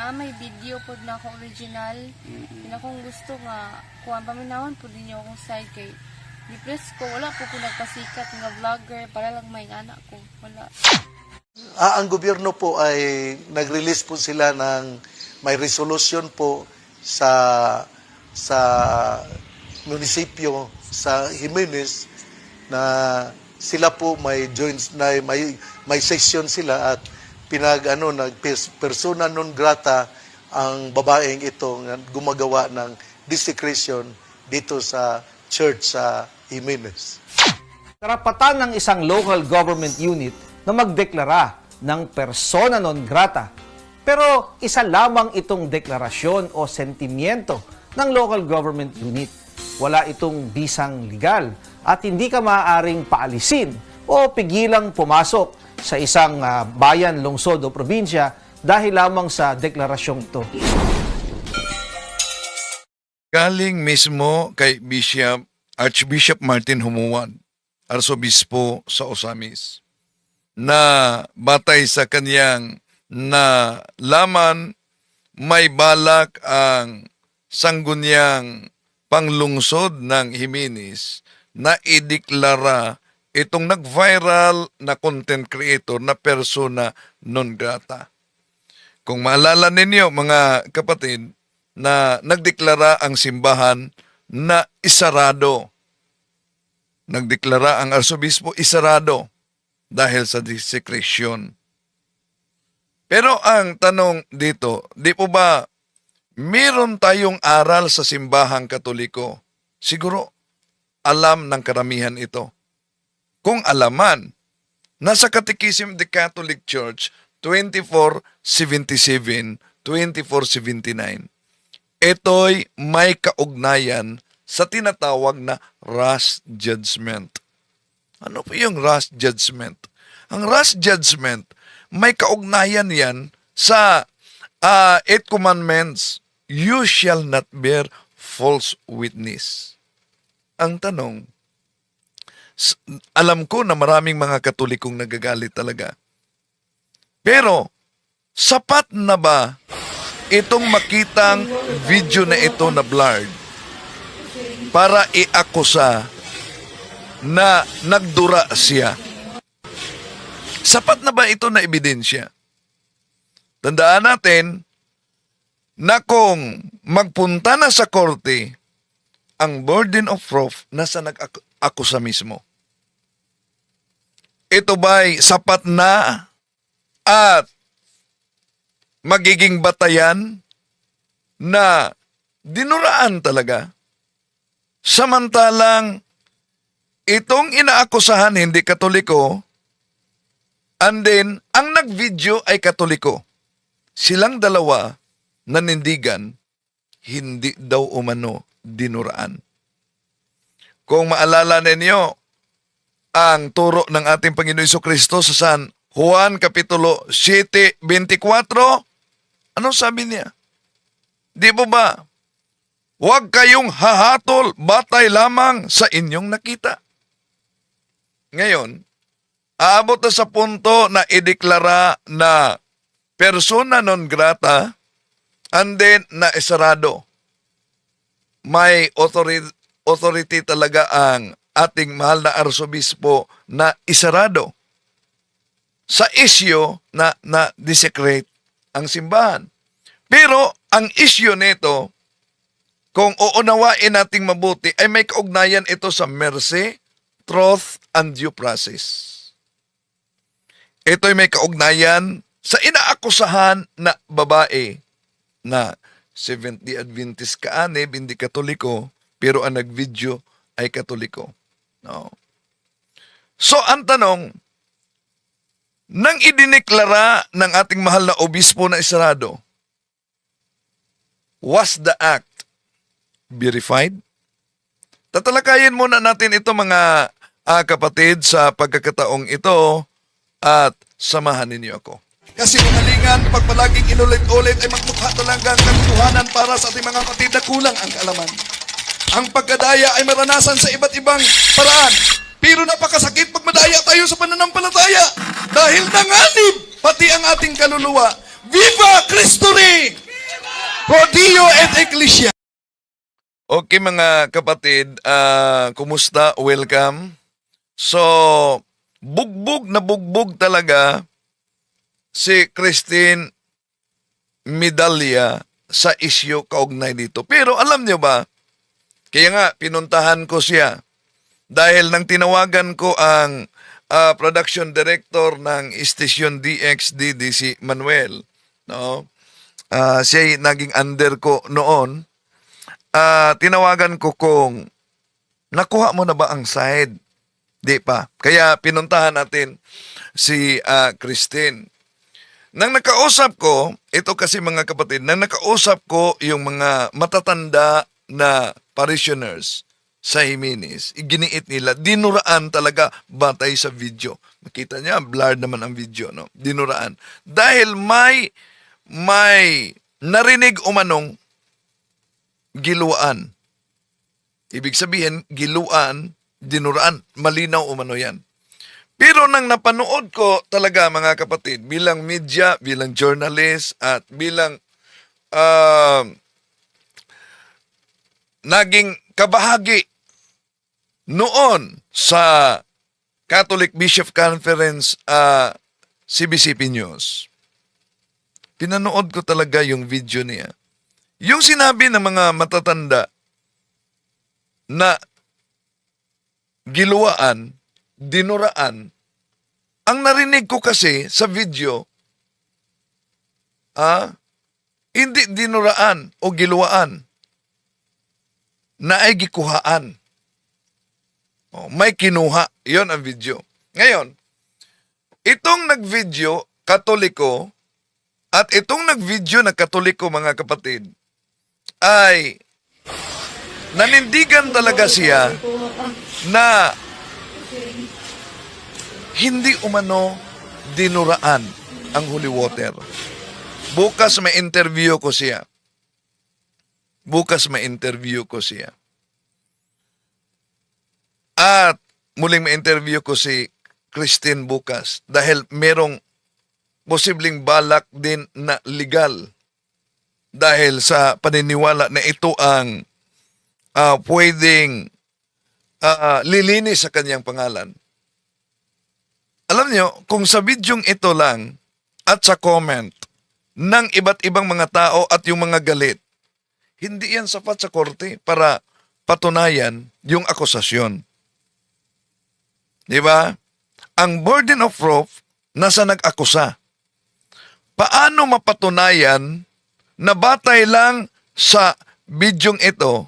na may video pod na ako original. Kung gusto nga kuan paminawon pod ninyo akong side kay depress ko, wala po ko nagpasikat nga vlogger para lang may anak ko. Wala. Ang gobyerno po ay nag-release po sila ng may resolution po sa munisipyo sa Jimenez na sila po may joins na may session sila at persona non grata ang babaeng ito na gumagawa ng desecration dito sa church sa Jimenez. Karapatan ng isang local government unit na magdeklara ng persona non grata. Pero isa lamang itong deklarasyon o sentimiento ng local government unit. Wala itong bisang legal at hindi ka maaaring paalisin o pigilang pumasok sa isang bayan, lungsod o probinsya dahil lamang sa deklarasyong ito. Galing mismo kay Archbishop Martin Humuan, Arsobispo sa Osamis, na batay sa kanyang na laman may balak ang sangguniang panglungsod ng Jimenez na ideklara itong nag-viral na content creator na persona non grata. Kung maalala ninyo mga kapatid, na nagdeklara ang simbahan na isarado. Nagdeklara ang arsobispo isarado dahil sa desecration. Pero ang tanong dito, di po ba meron tayong aral sa simbahang Katoliko? Siguro alam ng karamihan ito. Kung alaman, nasa Catechism of the Catholic Church 2477, 2479, ito'y may kaugnayan sa tinatawag na rash judgment. Ano po yung rash judgment? Ang rash judgment, may kaugnayan yan sa 8 commandments. You shall not bear false witness. Ang tanong, alam ko na maraming mga Katolikong nagagalit talaga. Pero, sapat na ba itong makitang video na ito na blurred para iakusa na nagdura siya? Sapat na ba ito na ebidensya? Tandaan natin na kung magpunta na sa korte, ang burden of proof nasa nag-akusa mismo. Ito ba'y sapat na at magiging batayan na dinuraan talaga? Samantalang itong inaakusahan hindi Katoliko, and then ang nag-video ay Katoliko. Silang dalawa nanindigan, hindi daw umano dinuraan. Kung maalala ninyo ang turo ng ating Panginoon Jesucristo sa San Juan Kapitulo 7:24, anong sabi niya? Di po ba? Huwag kayong hahatol, batay lamang sa inyong nakita. Ngayon, aabot na sa punto na ideklara na persona non grata and then na isarado. May authority talaga ang ating mahal na arsobispo na isarado sa issue na desecrate ang simbahan. Pero ang issue nito, kung uunawain nating mabuti, ay may kaugnayan ito sa mercy, truth, and due process. Ito'y may kaugnayan sa inaakusahan na babae na Seventh-day Adventist kaanib, hindi Katoliko, pero ang nag-video ay Katoliko. No. So, ang tanong, nang idineklara ng ating mahal na obispo na isarado, was the act verified? Tatalakayin muna natin ito mga kapatid sa pagkakataong ito at samahan ninyo ako. Kasi umalingan, pag palaging inulit-ulit ay magmukha talagang katotohanan para sa ating mga kapatid na kulang ang kaalaman. Ang pagkadaya ay maranasan sa iba't ibang paraan. Pero napakasakit pag madaya tayo sa pananampalataya. Dahil nanganib pati ang ating kaluluwa. Viva Cristo Rey! Pro Dio et Ecclesia! Okay mga kapatid, kumusta? Welcome. So, bugbog talaga si Christine Medalla sa isyu kaugnay dito. Pero alam niyo ba, kaya nga pinuntahan ko siya dahil nang tinawagan ko ang production director ng Station DXDD si Manuel, no? Siya naging under ko noon. Tinawagan ko kung nakuha mo na ba ang side? Di pa. Kaya pinuntahan natin si Christine. Nang nakausap ko, ito kasi mga kapatid, nang nakausap ko yung mga matatanda na parishioners sa Jimenez, iginiit nila, dinuraan talaga batay sa video. Makita niya, blurred naman ang video, no? Dinuraan. Dahil may narinig umanong giluan. Ibig sabihin, giluan, dinuraan, malinaw umano yan. Pero nang napanood ko talaga mga kapatid, bilang media, bilang journalist, at bilang naging kabahagi noon sa Catholic Bishop Conference CBCP News, pinanood ko talaga yung video niya. Yung sinabi ng mga matatanda na giluwaan, dinuraan, ang narinig ko kasi sa video, hindi dinuraan o giluwaan, na ay gikuhaan. May kinuha. Yon ang video. Ngayon, itong nag-video, Katoliko, at itong nag-video na Katoliko, mga kapatid, ay nanindigan talaga siya na hindi umano dinuraan ang holy water. Bukas may interview ko siya. At muling may interview ko si Christine bukas dahil merong posibleng balak din na legal dahil sa paniniwala na ito ang pwedeng lilinis sa kanyang pangalan. Alam niyo, kung sa bidyong ito lang at sa comment ng iba't ibang mga tao at yung mga galit, hindi yan sapat sa korte para patunayan yung akusasyon. Di ba? Ang burden of proof nasa nag-akusa. Paano mapatunayan na batay lang sa bidyong ito,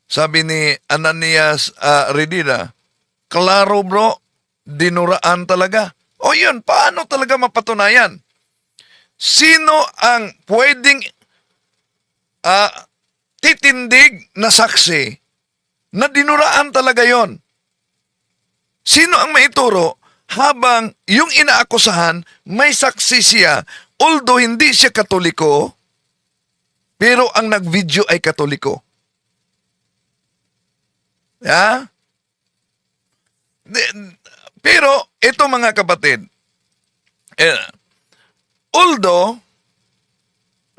sabi ni Ananias Redida, klaro bro, dinuraan talaga. O yun, paano talaga mapatunayan? Sino ang pwedeng titindig na saksi na dinuraan talaga yon? Sino ang maituro habang yung inaakusahan may saksi siya, although hindi siya Katoliko, pero ang nag-video ay Katoliko? Ya? Pero ito mga kapatid, although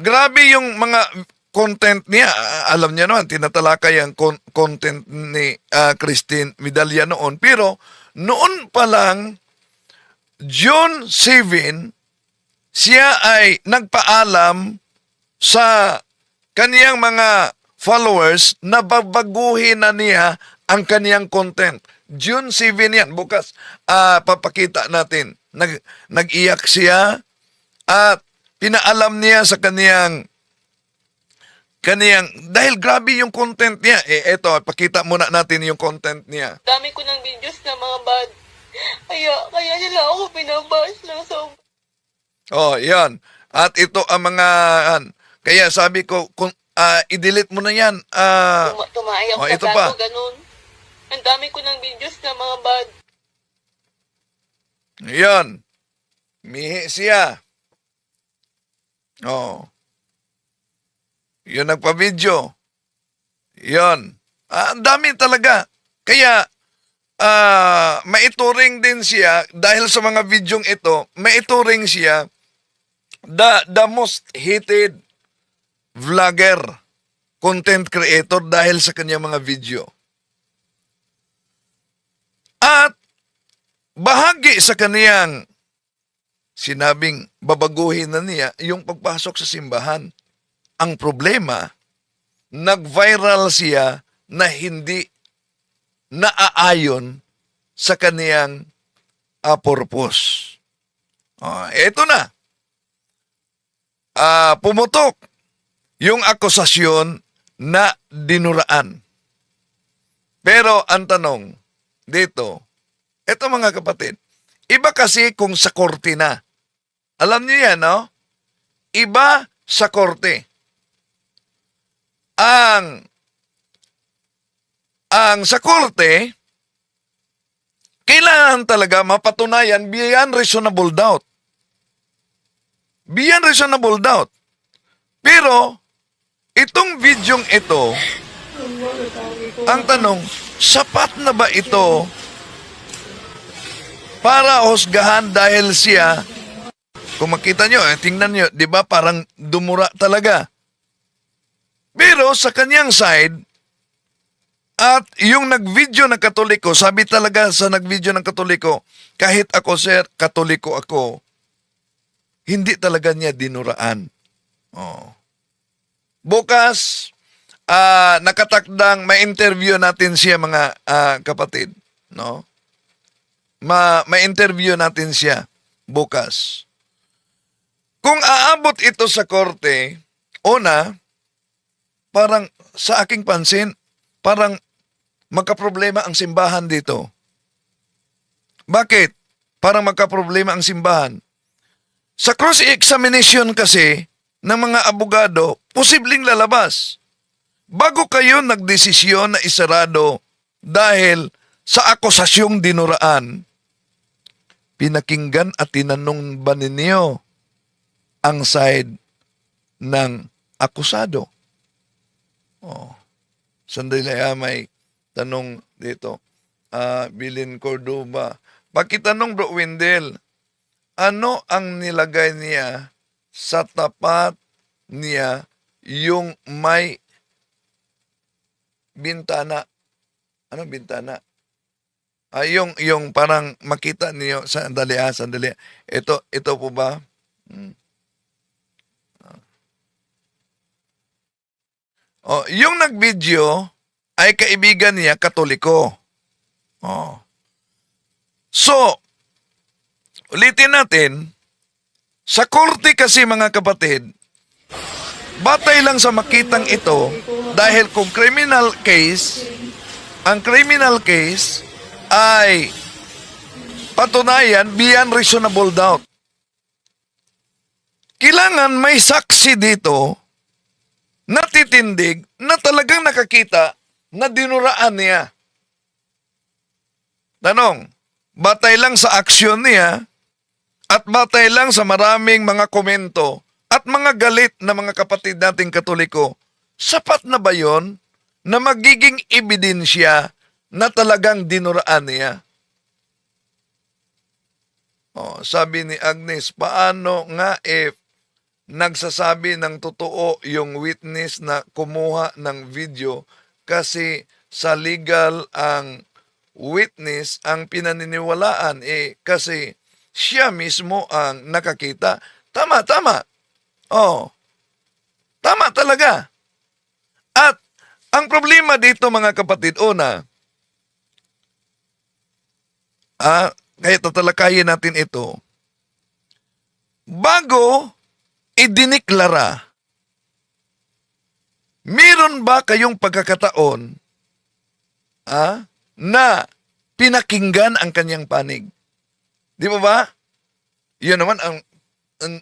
grabe yung mga content niya, alam niya naman, tinatalakay ang content ni Christine Medalla noon, pero noon pa lang, June 7, siya ay nagpaalam sa kaniyang mga followers na babaguhin na niya ang kaniyang content. June 7 yan. Bukas, papakita natin. Nag-iyak siya at pinaalam niya sa kaniyang dahil grabe yung content niya. Eto, pakita muna natin yung content niya. Dami ko ng videos na mga bad. Kaya nila ako pinabash ng sobrang. Oh, yan. At ito ang mga, kaya sabi ko, kung i-delete mo na yan. Tumaay ako ito sa pa. gato, ganun. Ang dami ko ng videos na mga bad. Yan. Mihi siya. Oh. Yun nagpa-video. Yun. Ang dami talaga. Kaya, maituring din siya, dahil sa mga videong ito, maituring siya the most hated vlogger, content creator dahil sa kanyang mga video. At bahagi sa kaniyang sinabing babaguhin na niya yung pagpasok sa simbahan. Ang problema, nag-viral siya na hindi naaayon sa kaniyang purpose. Ito na. Pumutok yung akusasyon na dinuraan. Pero ang tanong dito, ito mga kapatid, iba kasi kung sa korte na. Alam niyo yan, no? Iba sa korte. Ang sa korte, kailangan talaga mapatunayan beyond reasonable doubt. Beyond reasonable doubt. Pero, itong videong ito, ang tanong, sapat na ba ito para husgahan dahil siya, kung makita nyo, tingnan nyo, di ba parang dumura talaga. Pero sa kanyang side, at yung nag-video ng Katoliko, sabi talaga sa nag-video ng Katoliko, kahit ako sir, Katoliko ako, hindi talaga niya dinuraan. Bukas, nakatakdang ma-interview natin siya mga kapatid. No? Ma-interview natin siya bukas. Kung aabot ito sa korte, una, parang sa aking pansin, parang magkaproblema ang simbahan dito. Bakit? Parang magkaproblema ang simbahan. Sa cross-examination kasi ng mga abogado, posibleng lalabas. Bago kayo nagdesisyon na isarado dahil sa akusasyong dinuraan, pinakinggan at tinanong ba ninyo ang side ng akusado? Sandali, may tanong dito. Bilin Cordoba. Pakitanong, Bro Wendell, ano ang nilagay niya sa tapat niya yung may bintana? Ano bintana? Yung parang makita niyo, sandali. Ito po ba? Yung nag-video ay kaibigan niya, Katoliko. So, ulitin natin, sa korte kasi mga kapatid, batay lang sa makitang ito, dahil kung criminal case, ang criminal case ay patunayan beyond reasonable doubt. Kailangan may saksi dito natitindig na talagang nakakita na dinuraan niya. Tanong, batay lang sa aksyon niya at batay lang sa maraming mga komento at mga galit na mga kapatid nating Katoliko, sapat na ba yon na magiging ebidensya na talagang dinuraan niya? Sabi ni Agnes, paano nga if nagsasabi ng totoo yung witness na kumuha ng video kasi sa legal ang witness ang pinaniniwalaan kasi siya mismo ang nakakita. Tama. Tama talaga. At ang problema dito mga kapatid, una, kaya tatalakayin natin ito, bago idiniklara, meron ba kayong pagkakataon na pinakinggan ang kanyang panig? Di ba ba? Yun naman ang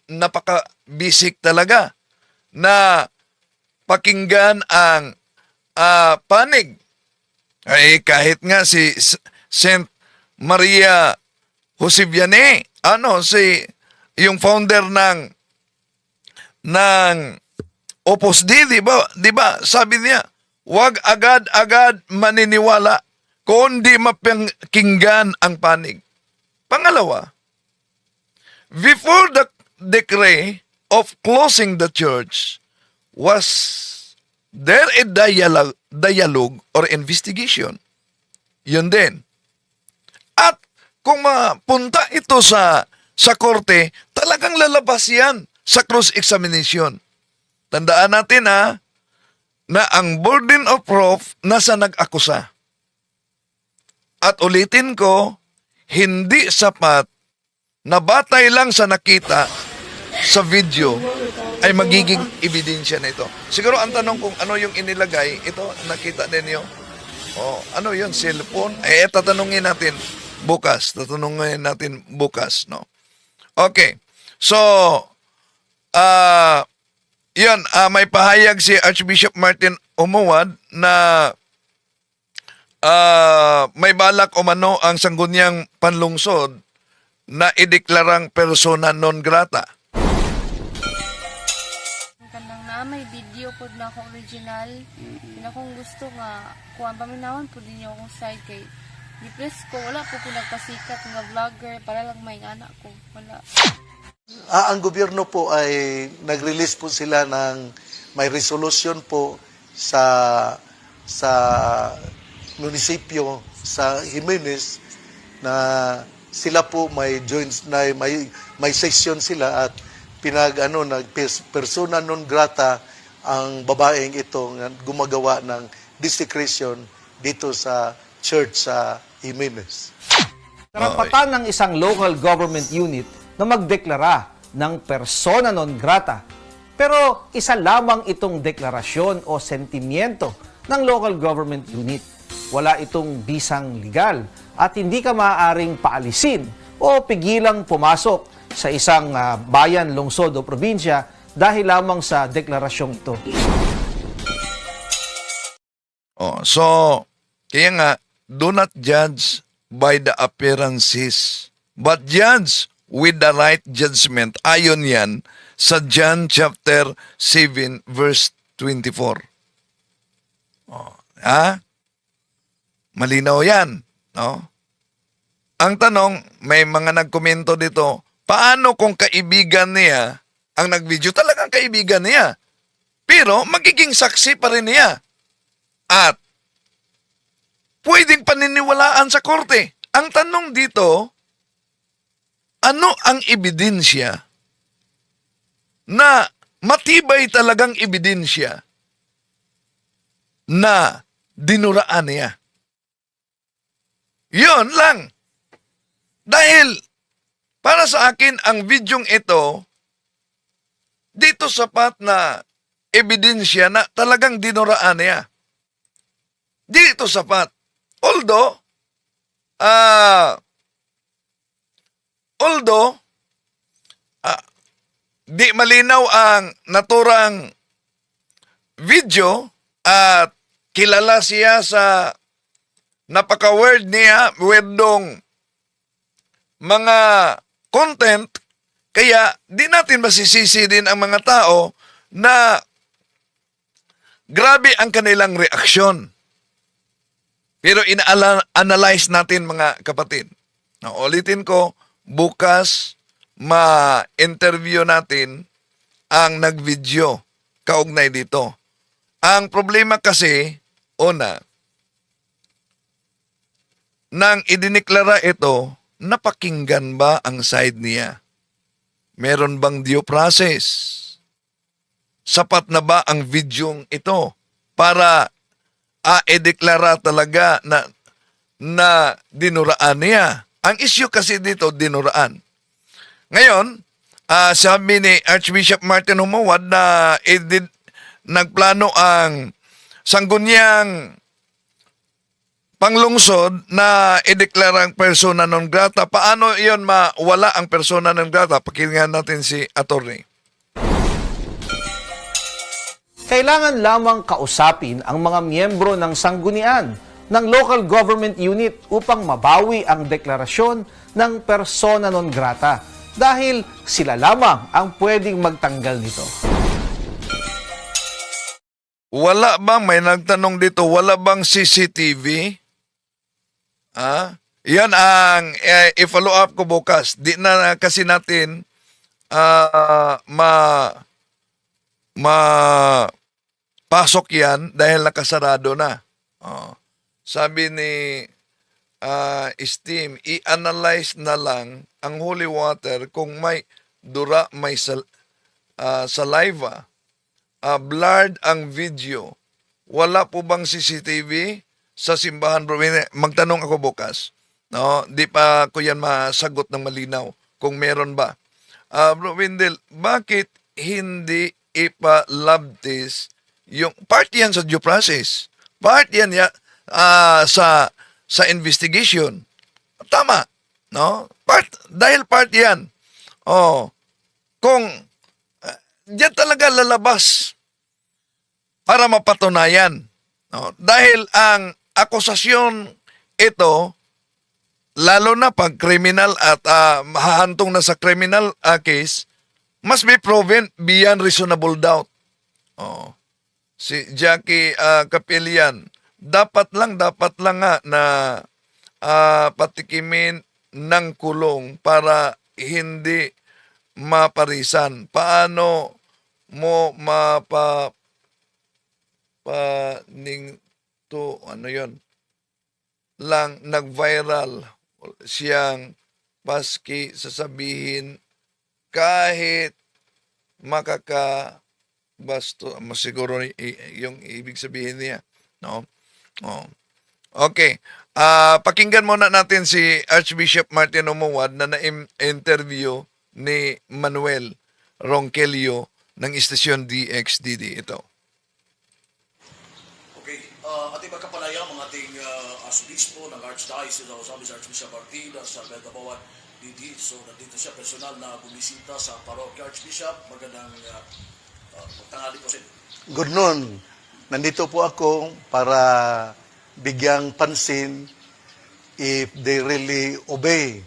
napaka-basic talaga na pakinggan ang panig. Ay kahit nga si Saint Maria Jose Vianney, yung founder ng Opus Dei, di ba? Sabi niya, huwag agad-agad maniniwala kundi mapakinggan ang panig. Pangalawa, before the decree of closing the church, was there a dialogue or investigation? Yun din. At kung mapunta ito sa korte, talagang lalabas yan sa cross-examination. Tandaan natin na ang burden of proof nasa nag-akusa. At ulitin ko, hindi sapat na batay lang sa nakita sa video ay magiging ebidensya na ito. Siguro ang tanong kung ano yung inilagay, ito nakita ninyo. Ano yun, cellphone? Tatanungin natin bukas. No? Okay. So, yun, may pahayag si Archbishop Martin Umuad na may balak umano ang sangguniang panlungsod na ideklarang persona non grata. Kanang na may video pod na ako original. Pinakong gusto nga kuan paminawon po din akong side kay di-press ko wala po ko nagpasikat nga vlogger para lang may anak ko. Wala. Ang gobyerno po ay nag-release po sila ng may resolution po sa munisipyo sa Jimenez na sila po may joint na may session sila at persona non grata ang babaeng ito na gumagawa ng desecration dito sa church sa Jimenez. Karapatan ng isang local government unit na magdeklara ng persona non grata. Pero isa lamang itong deklarasyon o sentimiento ng local government unit. Wala itong bisang legal at hindi ka maaaring paalisin o pigilang pumasok sa isang bayan, lungsod o probinsya dahil lamang sa deklarasyong ito. So, kaya nga, do not judge by the appearances, but judge with the right judgment. Ayon yan sa John chapter 7 verse 24. Malinaw yan. No? Ang tanong, may mga nagkomento dito, paano kung kaibigan niya ang nagvideo? Talagang kaibigan niya. Pero magiging saksi pa rin niya. At pwedeng paniniwalaan sa korte. Ang tanong dito, ano ang ebidensya na matibay talagang ebidensya na dinuraan niya? Yun lang. Dahil para sa akin ang videong ito, dito sapat na ebidensya na talagang dinuraan niya. Dito sapat. Although, di malinaw ang naturang video at kilala siya sa napaka-word niya, wordong mga content, kaya di natin masisisi din ang mga tao na grabe ang kanilang reaksyon. Pero ina-analyze natin mga kapatid. Ulitin ko, bukas ma-interview natin ang nag-video kaugnay dito. Ang problema kasi, una, nang idineklara ito, napakinggan ba ang side niya? Meron bang due process? Sapat na ba ang videong ito para ideklara talaga na dinuraan niya? Ang issue kasi dito, dinuraan. Ngayon, sabi ni Archbishop Martin Umuad na nagplano ang sangguniang panglungsod na ideklarang persona non grata. Paano iyon mawala ang persona non grata? Pakinggan natin si attorney. Kailangan lamang kausapin ang mga miyembro ng sanggunian ng local government unit upang mabawi ang deklarasyon ng persona non grata dahil sila lamang ang pwedeng magtanggal nito. Wala bang, may nagtanong dito, wala bang CCTV? Yan ang i-follow up ko bukas. Di na kasi natin mapasok yan dahil nakasarado na. Sabi ni Steam, i-analyze na lang ang holy water kung may dura, may saliva, blurred ang video. Wala po bang CCTV sa simbahan, bro? Magtanong ako bukas. No, di pa ko yan masagot ng malinaw kung meron ba. Bro Wendell, bakit hindi ipa-lab test yung part yan sa due process? Part yan sa investigation. Tama, no? Dahil part yan. Kung diyan talaga lalabas para mapatunayan. No? Dahil ang akusasyon ito, lalo na pag criminal at mahahantong na sa criminal case, must be proven beyond reasonable doubt. Si Jackie Capelian, dapat lang nga na patikimin ng kulong para hindi maparisan. Paano mo ano yon lang nag-viral siyang paski sasabihin kahit siguro yung ibig sabihin niya, no? Okay. Pakinggan muna natin si Archbishop Martin Umuad na na-interview ni Manuel Ronquillo ng istasyon DXDD. Ito. Okay. Ating magkapanayam ang ating Archbispo ng Archdiocese of Osamis, Archbishop Martin sa Betabawan DD. So, nandito siya personal na bumisita sa parokya. Archbishop, magandang tanghali po sa inyo. Good noon. Nandito po ako para bigyang pansin if they really obey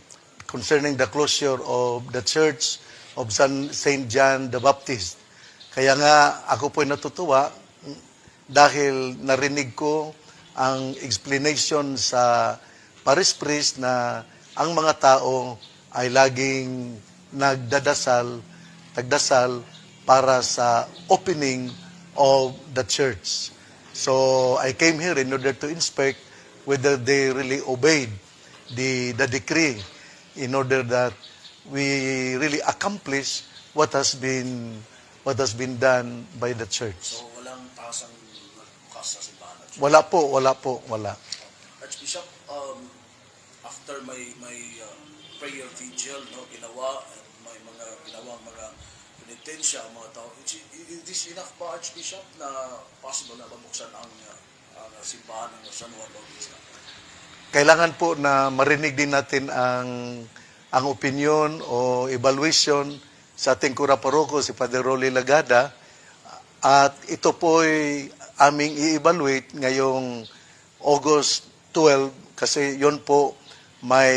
concerning the closure of the Church of St. John the Baptist. Kaya nga ako po'y natutuwa dahil narinig ko ang explanation sa parish priest na ang mga tao ay laging nagdasal para sa opening of the church. So I came here in order to inspect whether they really obeyed the decree in order that we really accomplish what has been done by the church. So, walang tasang bukas sa simbahan. Wala po. Archbishop, after may prayer vigil, no, ginawa, at may mga ginawang mga penitensya ang mga tao, is this enough ba, Archbishop, na possible na mabuksan ang simbahan ng San Juan Bautista? Kailangan po na marinig din natin ang opinion o evaluation sa ating kura paroko, si Father Rolly Lagada, at ito po'y aming i-evaluate ngayong August 12 kasi yon po may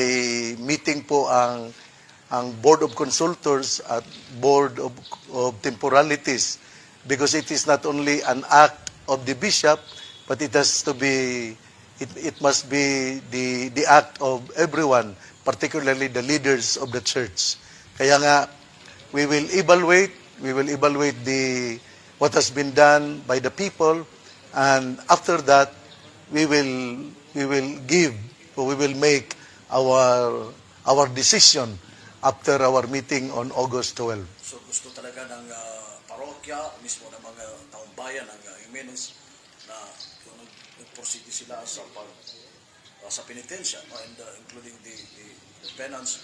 meeting po ang Board of Consultors at Board of Temporalities because it is not only an act of the bishop but it has to be it must be the act of everyone, particularly the leaders of the church. Kaya nga we will evaluate what has been done by the people, and after that we will make our decision after our meeting on August 12. So gusto talaga ng parokya, mismo ng mga taong bayan ng Jimenez na nag-proceed sila sa penitensya, and including the penance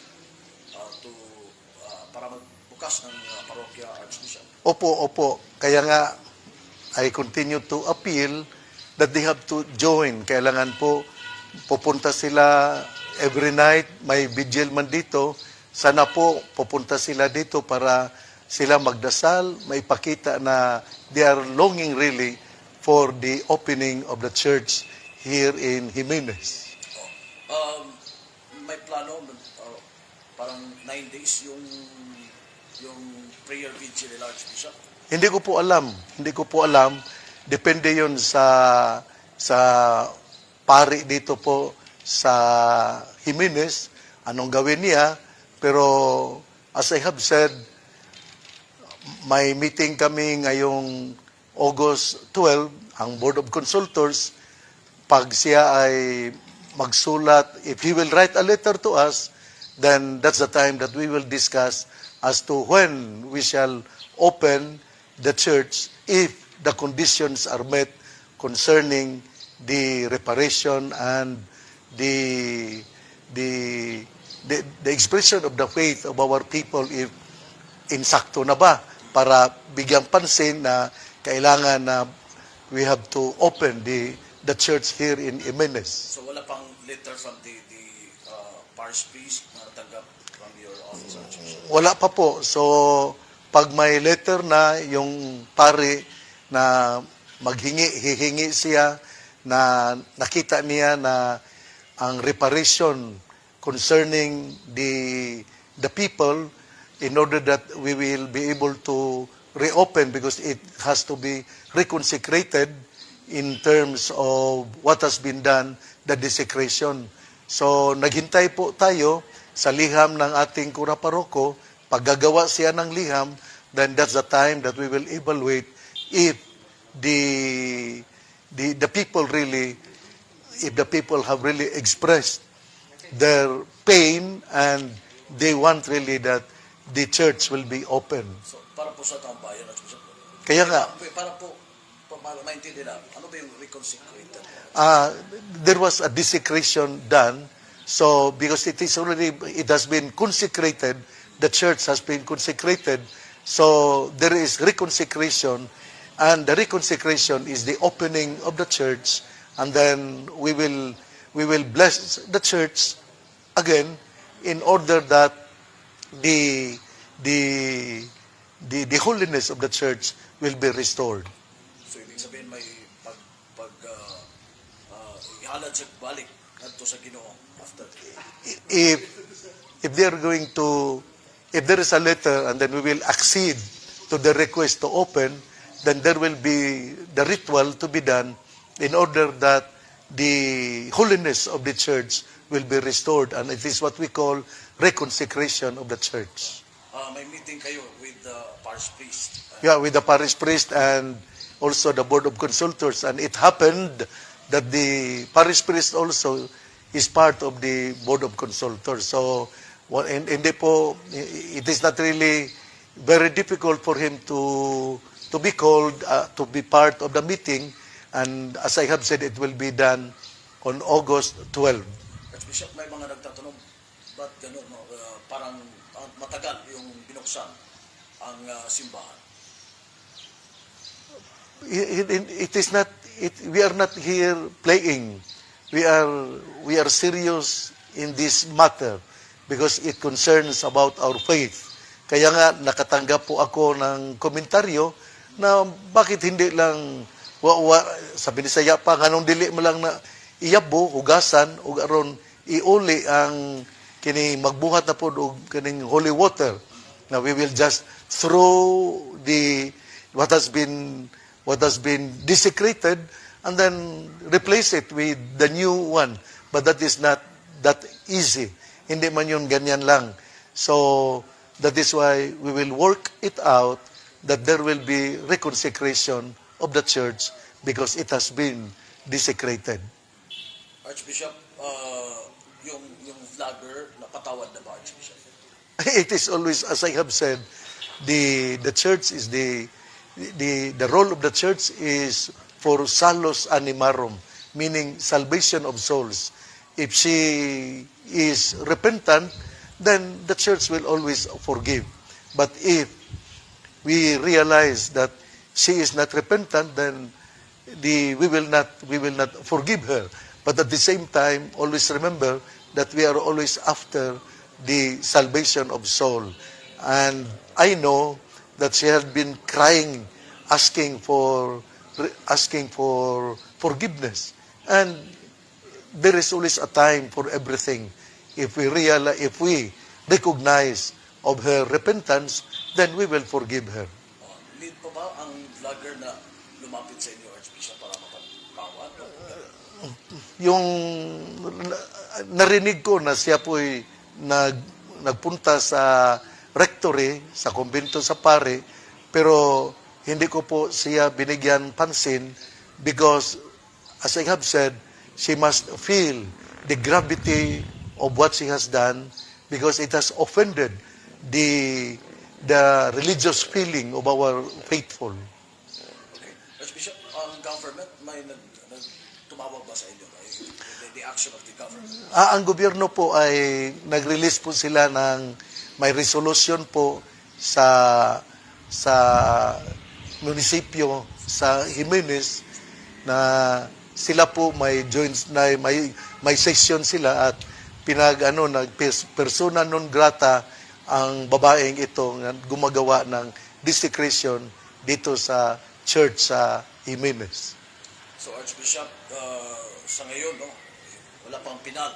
para magbukas ng parokya, Archbishop. Opo. Kaya nga, I continue to appeal that they have to join. Kailangan po, pupunta sila every night, may vigil man dito. Sana po, pupunta sila dito para sila magdasal, maipakita na they are longing really for the opening of the church here in Jimenez. May plano, parang 9 days yung prayer vigil, Archbishop? Hindi ko po alam. Depende yun sa pari dito po sa Jimenez, anong gawin niya. Pero as I have said, may meeting kami ngayong August 12, ang Board of Consultors. Pag siya ay magsulat, if he will write a letter to us, then that's the time that we will discuss as to when we shall open the church if the conditions are met concerning the reparation and the expression of the faith of our people, if insakto na ba, para bigyang pansin na kailangan na we have to open the church here in Jimenez. So wala pang letter from the parish priest na tanggap from your office, Archbishop? Wala pa po. So, pag may letter na yung pare na hihingi siya na nakita niya na ang reparation concerning the people, in order that we will be able to reopen, because it has to be reconsecrated in terms of what has been done, the desecration. So, naghintay po tayo sa liham ng ating kura paroko. Pag gagawa siya ng liham, then that's the time that we will evaluate if the people really, if the people have really expressed their pain and they want really that the church will be open. So, para po sa taong bayan, Archbishop. Kaya nga, Para po, para maintindihan, ano ba yung reconsecrated? there was a desecration done. So, because it has been consecrated, the church has been consecrated. So, there is reconsecration, and the reconsecration is the opening of the church, and then we will bless the church again in order that the holiness of the church will be restored. So, ibig sabihin may ihalad siya balik ngadto sa Ginoo after. If they are going to, if there is a letter and then we will accede to the request to open, then there will be the ritual to be done in order that the holiness of the church will be restored, and it is what we call reconsecration of the church. May meeting kayo with the parish priest. Yeah, with the parish priest and also the board of consultors, and it happened that the parish priest also is part of the board of consultors. So, hindi po, it is not really very difficult for him to be called to be part of the meeting, and as I have said, it will be done on August 12. Archbishop, may mga nagtatanong, ba't gano'n, no? Parang matagal yung binuksan ang simbahan. It is not, we are not here playing. We are serious in this matter because it concerns about our faith. Kaya nga nakatanggap po ako ng komentaryo na bakit hindi lang sabi ni Saya pa, nganong dili mo lang na iyabo, hugasan, o aron iuli ang kini magbuhat na po og kining holy water. Now we will just throw what has been desecrated and then replace it with the new one. But that is not that easy. Hindi man yun ganyan lang. So that is why we will work it out that there will be reconsecration of the church because it has been desecrated. Archbishop, yung vlogger, napatawad na ba, Archbishop? It is always, as I have said, the church is the role of the church is for salus animarum, meaning salvation of souls. If she is repentant, then the church will always forgive. But if we realize that she is not repentant, then we will not forgive her. But at the same time, always remember that we are always after the salvation of soul. And I know that she had been crying, asking for forgiveness. And there is always a time for everything. If we recognize of her repentance, then we will forgive her. Need pa ba ang vlogger na lumapit sa inyo, Archbishop, para mapagpawad? Yung narinig ko na siya po'y nagpunta sa rectory, sa kumbento sa pare, pero hindi ko po siya binigyan pansin because, as I have said, she must feel the gravity of what she has done because it has offended the religious feeling of our faithful. Okay. Archbishop, ang government, may tumawag ba sa inyo? The action of the government? Ang gobyerno po ay nag-release po sila ng may resolution po sa munisipyo sa Jimenez na sila po may joint na may session sila at nag persona non grata ang babaeng ito na gumagawa ng desecration dito sa church sa Jimenez. So Archbishop, sa ngayon, no, wala pang pinal,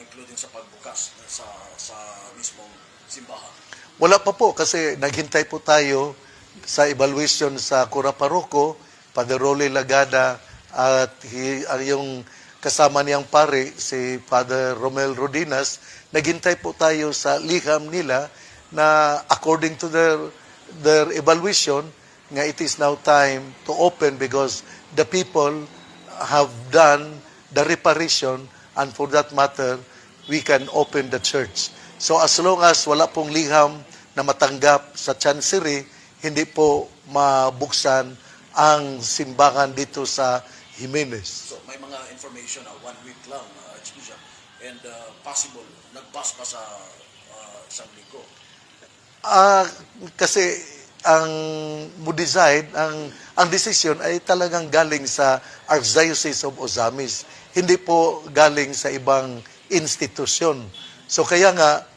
including sa pagbukas sa mismong simbahan. Wala pa po kasi naghintay po tayo sa evaluation sa Cura Parroco, Father Rolly Lagada at yung kasama niyang pare, si Father Romel Rodinas, naghintay po tayo sa liham nila na according to their evaluation, nga it is now time to open because the people have done the reparation and for that matter, we can open the church. So as long as wala pong liham na matanggap sa chancery, hindi po mabuksan ang simbahan dito sa Jimenez. So may mga information na 1 week lang, Archbishop, and possible, nag-pass pa sa isang linggo. Kasi ang mo-decide, ang decision ay talagang galing sa Archdiocese of Ozamis. Hindi po galing sa ibang institusyon. So kaya nga,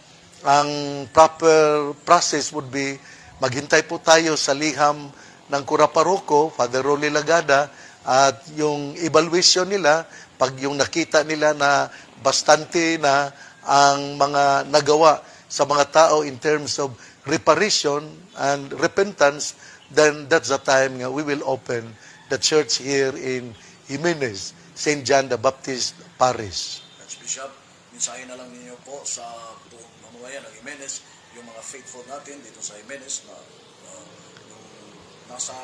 ang proper process would be, maghintay po tayo sa liham ng Cura Parroco, Father Rolly Lagada, at yung evaluation nila, pag yung nakita nila na bastante na ang mga nagawa sa mga tao in terms of reparation and repentance, then that's the time nga we will open the church here in Jimenez, St. John the Baptist Parish. Archbishop, mensahe na lang ninyo po sa buong mamamayan ng Jimenez, yung mga faithful natin dito sa Jimenez na yung nasa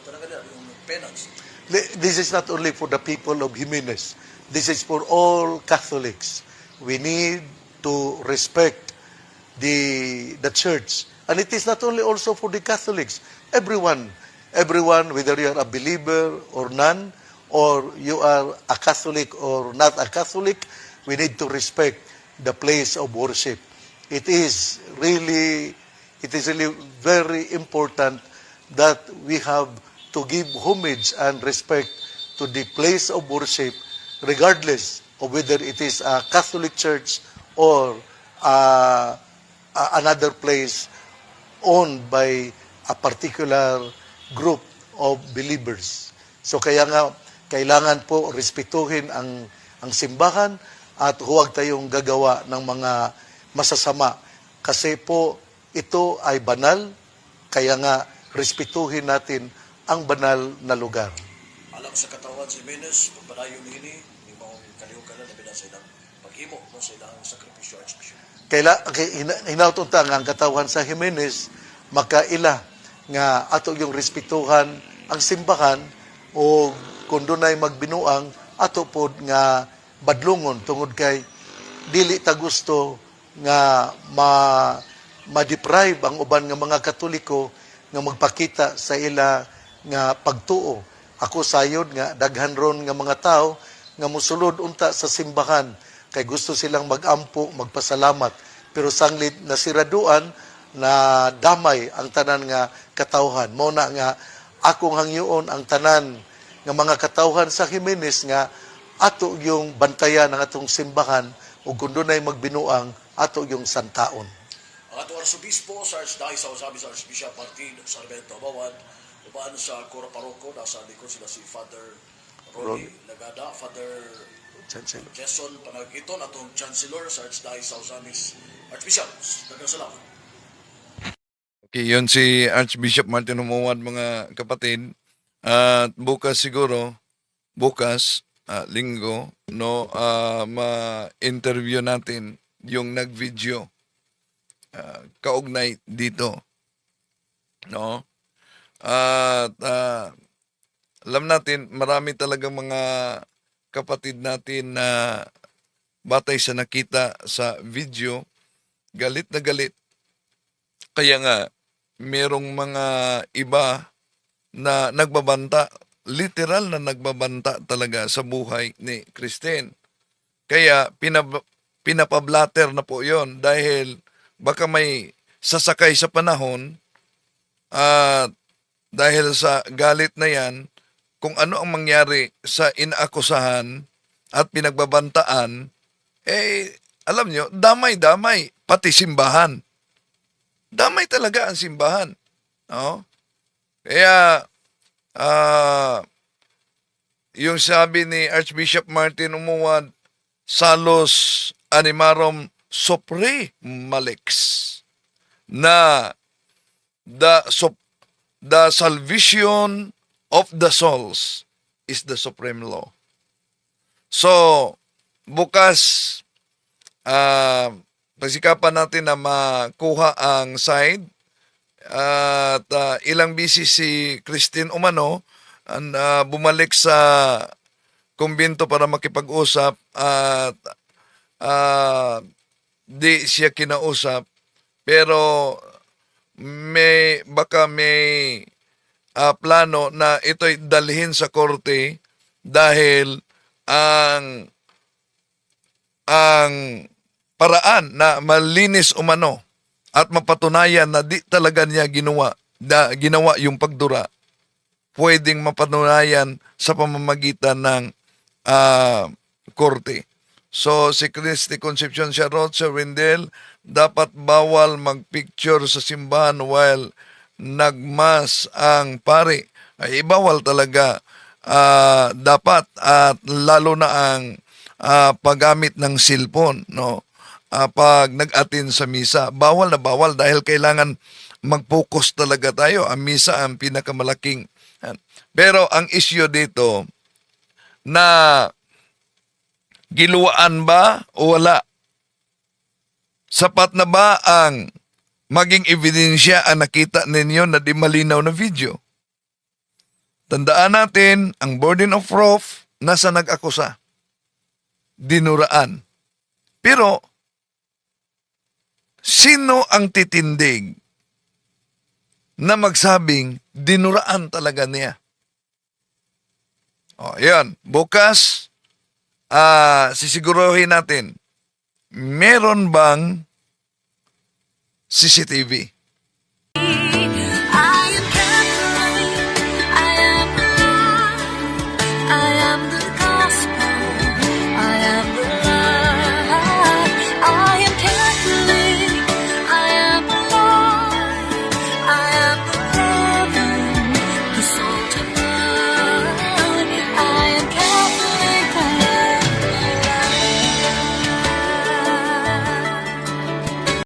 talaga nila, yung penance. This is not only for the people of Jimenez. This is for all Catholics. We need to respect the church. And it is not only also for the Catholics. Everyone, whether you are a believer or none, or you are a Catholic or not a Catholic, we need to respect the place of worship. It is really very important that we have to give homage and respect to the place of worship, regardless of whether it is a Catholic church or another place owned by a particular group of believers. So kaya nga, kailangan po respetuhin ang simbahan at huwag tayong gagawa ng mga masasama. Kasi po, ito ay banal, kaya nga respetuhin natin ang banal na lugar. Alam sa katawan si Jimenez, pagpadayon nini, hindi mo kalihukan na bilang sa ilang paghimo, no, sa ilang sakripisyo, Archbishop. Hinautunta nga ang katawan sa Jimenez, makaila nga ato yung respetuhan ang simbahan o kung doon ay magbinuang, ato pod nga badlungon tungod kay dili ta gusto nga ma-deprive ang uban nga mga Katoliko nga magpakita sa ila nga pagtuo. Ako sayod nga daghan ron nga mga tao nga musulod unta sa simbahan kay gusto silang magampo, magpasalamat. Pero sanglit na siraduan na damay ang tanan nga katawhan. Mao na nga akong hangyoon ang tanan nga mga katawhan sa Jimenez nga ato yung bantayan ng atong simbahan ug kun dunay magbinuang ato yung santaon. Ang ato Arsobispo sa Archdiocese of Ozamis, Archbishop Martin Sarmiento Abawad, ubaan sa Cura Parroco, nasa likod sila si Father Rolly Lagada, Father Jason Panagiton, atong Chancellor sa Archdiocese of Ozamis. Archbishop, daghang salamat. Okay, yun si Archbishop Martin Umuwad, mga kapatid. At bukas siguro, linggo, no, ma-interview natin yung nag-video kaugnay dito. No? At alam natin, marami talagang mga kapatid natin na batay sa nakita sa video, galit na galit. Kaya nga, merong mga iba na nagbabanta, literal na nagbabanta talaga sa buhay ni Christine. Kaya pinapablatter na po yon dahil baka may sasakay sa panahon at dahil sa galit na yan, kung ano ang mangyari sa inaakusahan at pinagbabantaan, alam nyo, damay-damay, pati simbahan. Damay talaga ang simbahan. No? Kaya, yung sabi ni Archbishop Martin Umuad, salos animarum sopri malix, na the salvation of the souls is the supreme law. So, bukas, pagsikapan natin na makuha ang side at ilang bisis si Christine Umano bumalik sa kumbento para makipag-usap at di siya kinausap, pero baka may plano na ito'y dalhin sa korte dahil ang paraan na malinis umano at mapatunayan na di talaga niya ginawa yung pagdura, pwedeng mapatunayan sa pamamagitan ng korte. So, si Christy Concepcion Charot, Sir Wendell, dapat bawal magpicture sa simbahan while nagmas ang pare. Ay, bawal talaga. Dapat at lalo na ang paggamit ng cellphone, no? Pag nag-attend sa misa, bawal na bawal dahil kailangan mag-focus talaga tayo. Ang misa ang pinakamalaking. Pero ang issue dito na giluwaan ba o wala? Sapat na ba ang maging ebidensya ang nakita ninyo na di malinaw na video? Tandaan natin, ang burden of proof nasa nag-akusa. Dinuraan. Pero, sino ang titindig na magsabing dinuraan talaga niya? O, yan. Bukas, sisiguruhin natin, meron bang CCTV?